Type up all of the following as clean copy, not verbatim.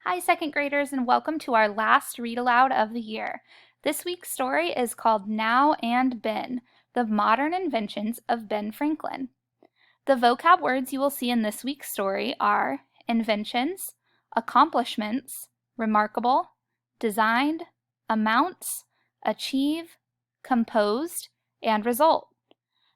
Hi, second graders, and welcome to our last read aloud of the year. This week's story is called Now and Ben, the Modern Inventions of Ben Franklin. The vocab words you will see in this week's story are inventions, accomplishments, remarkable, designed, amounts, achieve, composed, and result.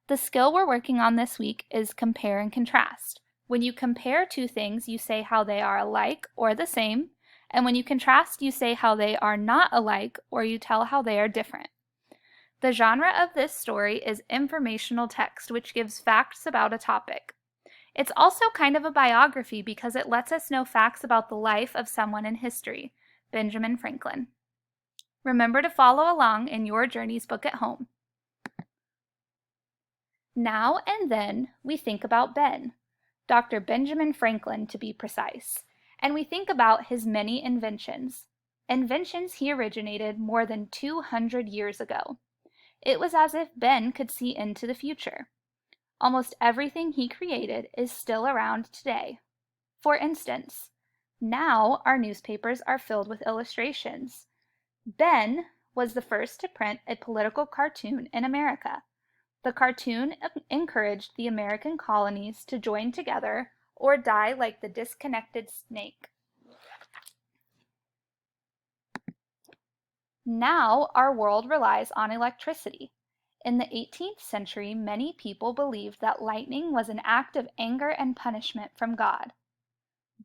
The skill we're working on this week is compare and contrast. When you compare two things, you say how they are alike or the same, and when you contrast, you say how they are not alike or you tell how they are different. The genre of this story is informational text, which gives facts about a topic. It's also kind of a biography because it lets us know facts about the life of someone in history, Benjamin Franklin. Remember to follow along in your journeys book at home. Now and then we think about Ben, Dr. Benjamin Franklin to be precise, and we think about his many inventions. Inventions he originated more than 200 years ago. It was as if Ben could see into the future. Almost everything he created is still around today. For instance, now our newspapers are filled with illustrations. Ben was the first to print a political cartoon in America. The cartoon encouraged the American colonies to join together or die like the disconnected snake. Now our world relies on electricity. In the 18th century, many people believed that lightning was an act of anger and punishment from God.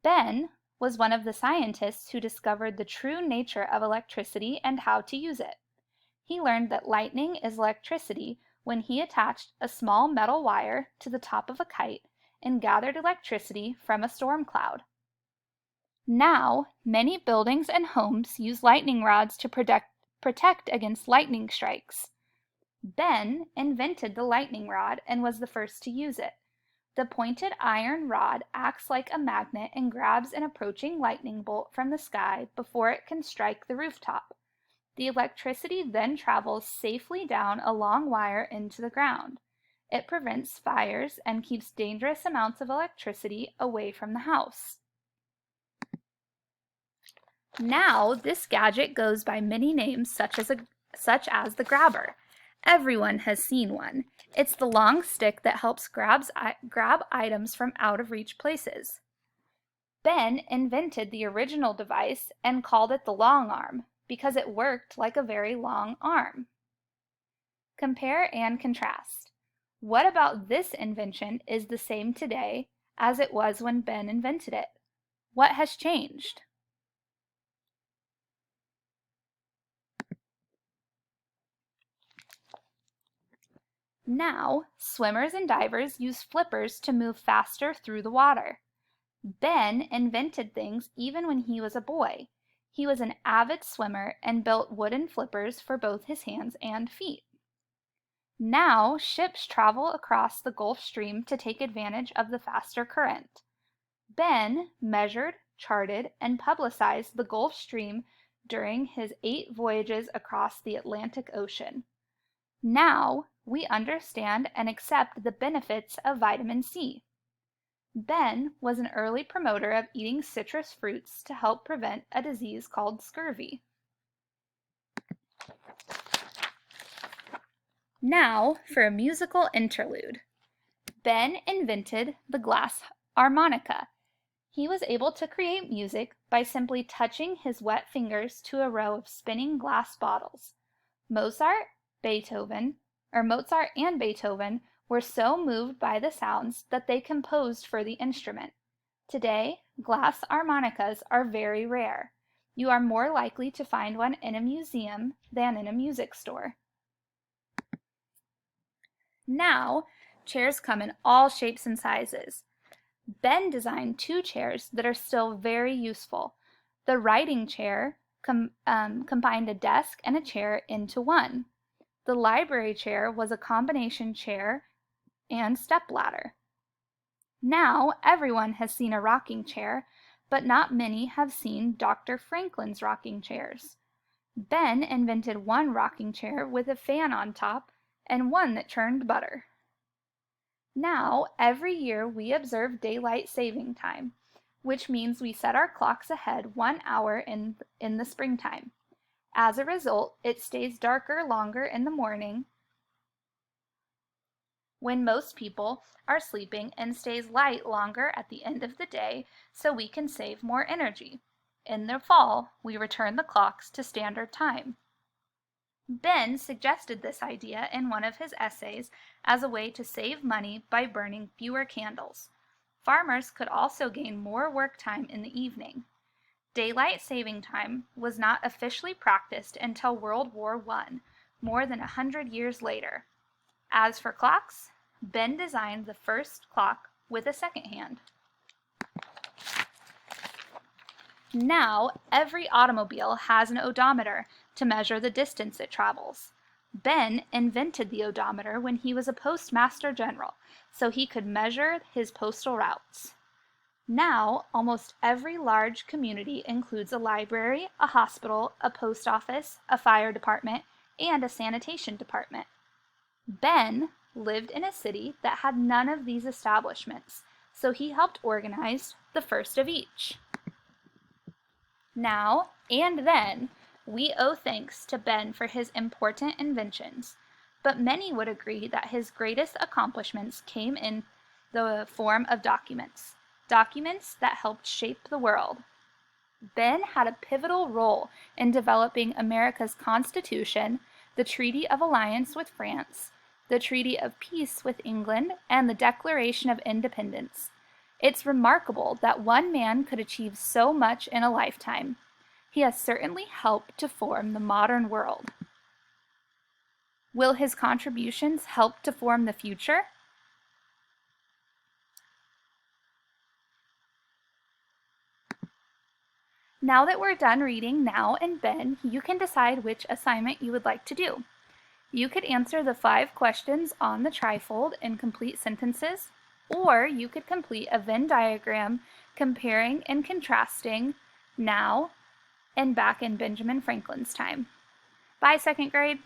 Ben was one of the scientists who discovered the true nature of electricity and how to use it. He learned that lightning is electricity when he attached a small metal wire to the top of a kite and gathered electricity from a storm cloud. Now, many buildings and homes use lightning rods to protect against lightning strikes. Ben invented the lightning rod and was the first to use it. The pointed iron rod acts like a magnet and grabs an approaching lightning bolt from the sky before it can strike the rooftop. The electricity then travels safely down a long wire into the ground. It prevents fires and keeps dangerous amounts of electricity away from the house. Now, this gadget goes by many names such as the grabber. Everyone has seen one. It's the long stick that helps grab items from out-of-reach places. Ben invented the original device and called it the long arm, because it worked like a very long arm. Compare and contrast. What about this invention is the same today as it was when Ben invented it? What has changed? Now, swimmers and divers use flippers to move faster through the water. Ben invented things even when he was a boy. He was an avid swimmer and built wooden flippers for both his hands and feet. Now, ships travel across the Gulf Stream to take advantage of the faster current. Ben measured, charted, and publicized the Gulf Stream during his 8 voyages across the Atlantic Ocean. Now, we understand and accept the benefits of vitamin C. Ben was an early promoter of eating citrus fruits to help prevent a disease called scurvy. Now for a musical interlude. Ben invented the glass harmonica. He was able to create music by simply touching his wet fingers to a row of spinning glass bottles. Mozart and Beethoven were so moved by the sounds that they composed for the instrument. Today, glass harmonicas are very rare. You are more likely to find one in a museum than in a music store. Now, chairs come in all shapes and sizes. Ben designed 2 chairs that are still very useful. The writing chair combined a desk and a chair into one. The library chair was a combination chair and stepladder. Now everyone has seen a rocking chair, but not many have seen Dr. Franklin's rocking chairs. Ben invented one rocking chair with a fan on top and one that churned butter. Now, every year we observe daylight saving time. which means we set our clocks ahead 1 hour in the springtime. As a result, it stays darker longer in the morning when most people are sleeping and stays light longer at the end of the day so we can save more energy. In the fall, we return the clocks to standard time. Ben suggested this idea in one of his essays as a way to save money by burning fewer candles. Farmers could also gain more work time in the evening. Daylight saving time was not officially practiced until World War I, more than 100 years later. As for clocks, Ben designed the first clock with a second hand. Now, every automobile has an odometer to measure the distance it travels. Ben invented the odometer when he was a postmaster general, so he could measure his postal routes. Now, almost every large community includes a library, a hospital, a post office, a fire department, and a sanitation department. Ben lived in a city that had none of these establishments, so he helped organize the first of each. Now and then, we owe thanks to Ben for his important inventions, but many would agree that his greatest accomplishments came in the form of documents that helped shape the world. Ben had a pivotal role in developing America's Constitution, the Treaty of Alliance with France, the Treaty of Peace with England, and the Declaration of Independence. It's remarkable that one man could achieve so much in a lifetime. He has certainly helped to form the modern world. Will his contributions help to form the future? Now that we're done reading Now and Ben, you can decide which assignment you would like to do. You could answer the 5 questions on the trifold in complete sentences, or you could complete a Venn diagram comparing and contrasting now and back in Benjamin Franklin's time. Bye, 2nd grade.